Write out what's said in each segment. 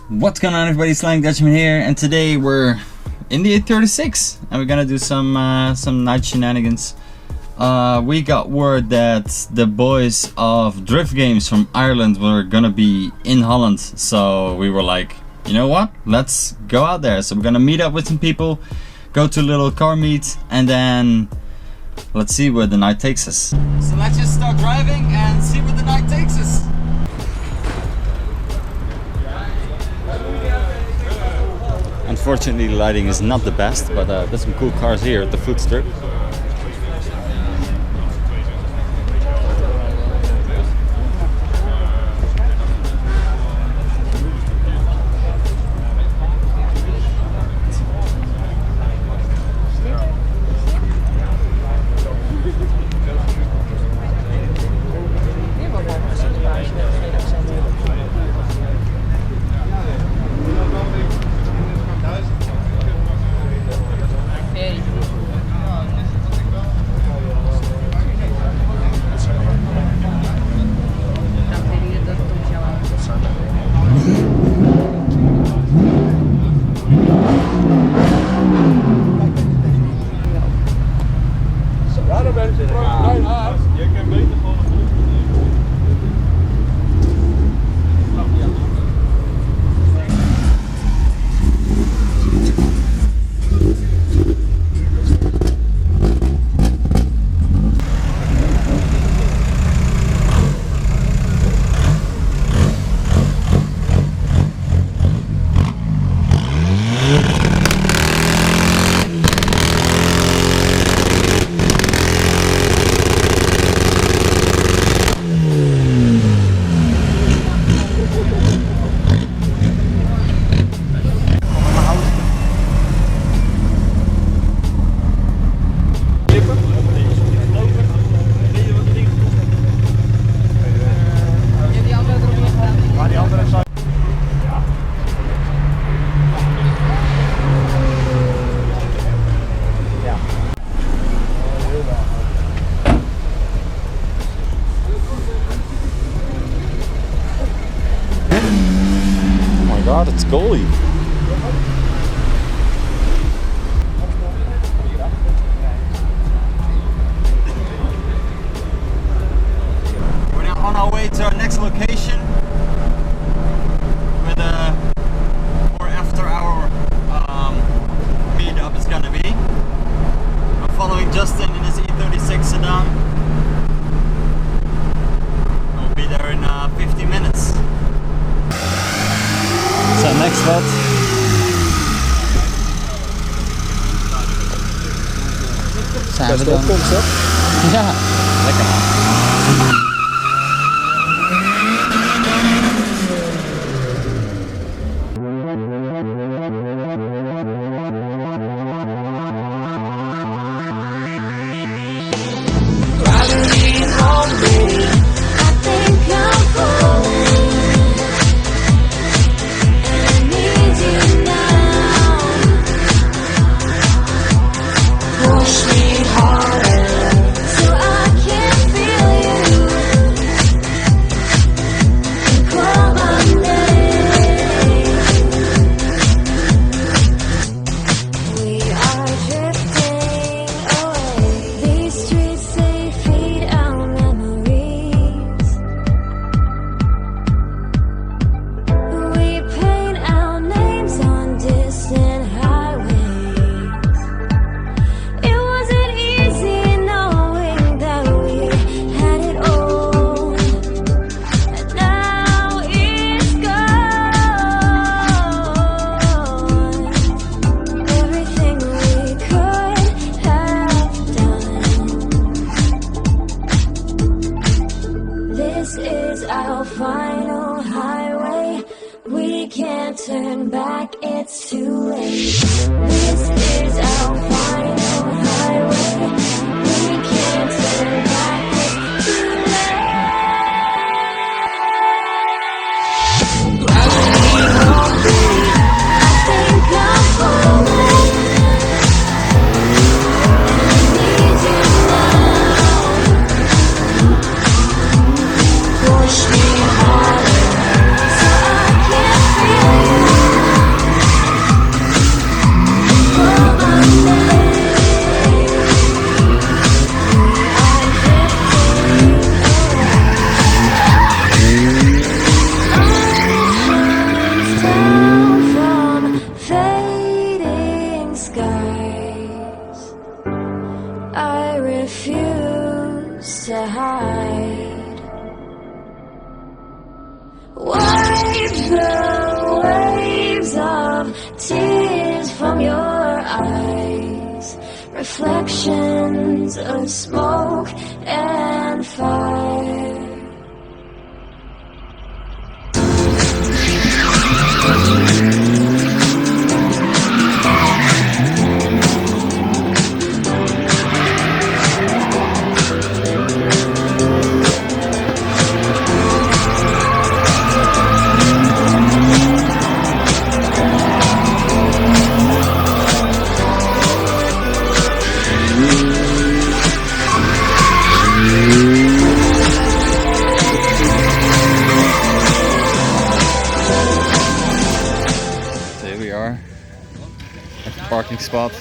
What's going on, everybody? Slang Dutchman here, and today we're in the 836 and we're gonna do some night shenanigans. We got word that the boys of Driftgames from Ireland were gonna be in Holland, so we were like, you know what, let's go out there. So we're gonna meet up with some people, go to a little car meet, and then let's see where the night takes us. So let's just start driving and see where the night takes us. Unfortunately, the lighting is not the best, but there's some cool cars here at the food strip. God, it's goalie. We're now on our way to our next location where the more after hour meetup is gonna be. I'm following Justin in his E36 sedan. We'll be there in 50 minutes. So next spot. Zijn we dan? Ja, lekker man. Turn back, it's too late. This is our final highway. We can't turn back, it's too late. I think I'm falling. I need you now. Push me harder so I can feel you. Wipe the waves of tears from your eyes, reflections of smoke and fire. Parking spot.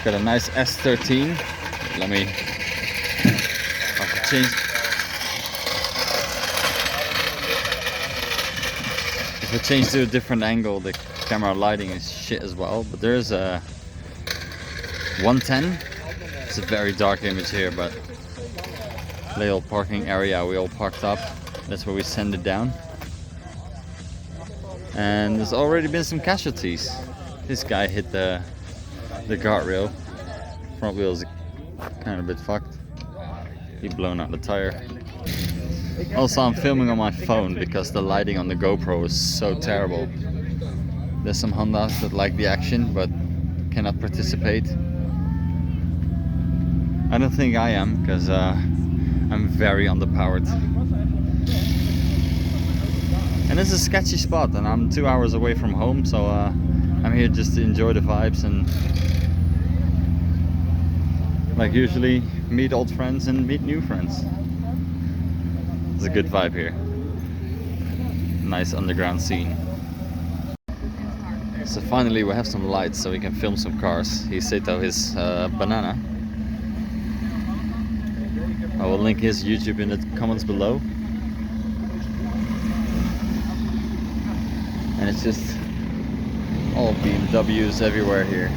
Got a nice S13. Let me change. If I change to a different angle, the camera lighting is shit as well. But there's a 110. It's a very dark image here, but little parking area. We all parked up. That's where we send it down. And there's already been some casualties. This guy hit the guardrail. Front wheel is kind of a bit fucked. He blown out the tire. Also, I'm filming on my phone because the lighting on the GoPro is so terrible. There's some Hondas that like the action but cannot participate. I don't think I am, because I'm very underpowered. And it's a sketchy spot, and I'm 2 hours away from home, so I'm here just to enjoy the vibes and, like usually, meet old friends and meet new friends. It's a good vibe here. Nice underground scene. So finally we have some lights so we can film some cars. He set out his banana. I will link his YouTube in the comments below. And it's just all BMWs everywhere here.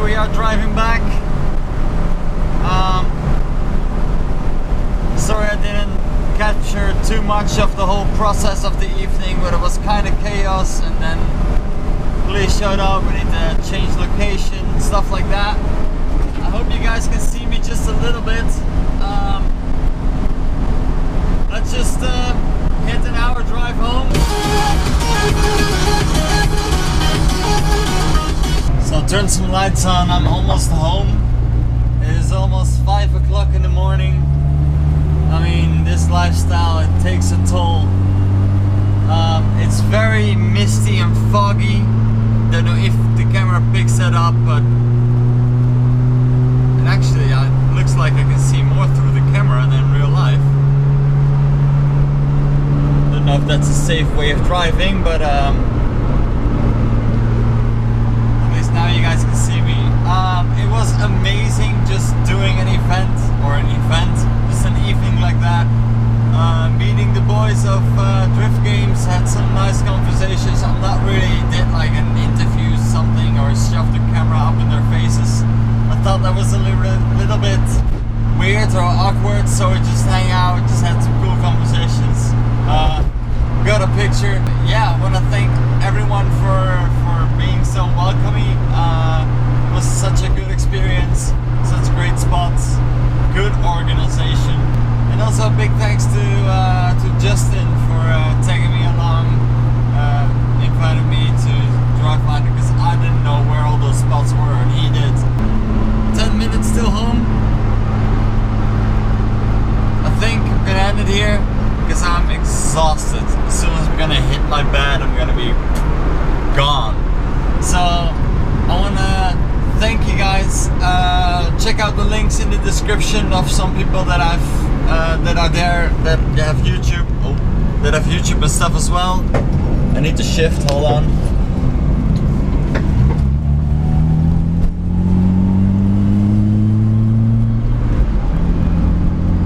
here we are driving back. Sorry I didn't capture too much of the whole process of the evening, but it was kind of chaos, and then police showed up. We need to change location, stuff like that. I hope you guys can see me just a little bit. Let's just hit an hour drive home. So turn some lights on. I'm almost home. It is almost 5 o'clock in the morning. I mean, this lifestyle, it takes a toll. It's very misty and foggy. Don't know if the camera picks that up, but and actually it looks like I can see more through the camera than real life. Don't know if that's a safe way of driving, but at least now you guys can see me. It was amazing just doing an event, just an evening like that. Meeting the boys of Driftgames, had some nice conversations. I'm not really did like an interview something or shoved the camera up in their faces. I thought that was a little bit weird or awkward, so we just hang out, just had some cool conversations. Got a picture. Yeah, I want to thank everyone for being so welcoming. It was such a good experience, such great spots, good organization. And also a big thanks to Justin for taking me along, invited me to drive by because I didn't know where all those spots were, and he did. 10 minutes till home. I think I'm gonna end it here because I'm exhausted. As soon as I'm gonna hit my bed, I'm gonna be gone. So I wanna thank you guys. Check out the links in the description of some people that I've that are there that have YouTube, that have YouTube and stuff as well. I need to shift. Hold on.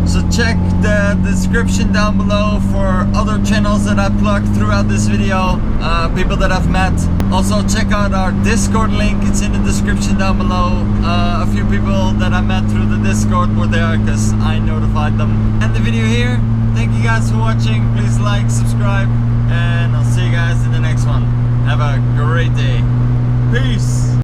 So check the description down below for other channels that I plugged throughout this video, people that I've met. Also check out our Discord link, it's in the description down below. A few people that I met through the Discord were there because I notified them. End the video here. Thank you guys for watching. Please like, subscribe, and I'll see you guys in the next one. Have a great day. Peace.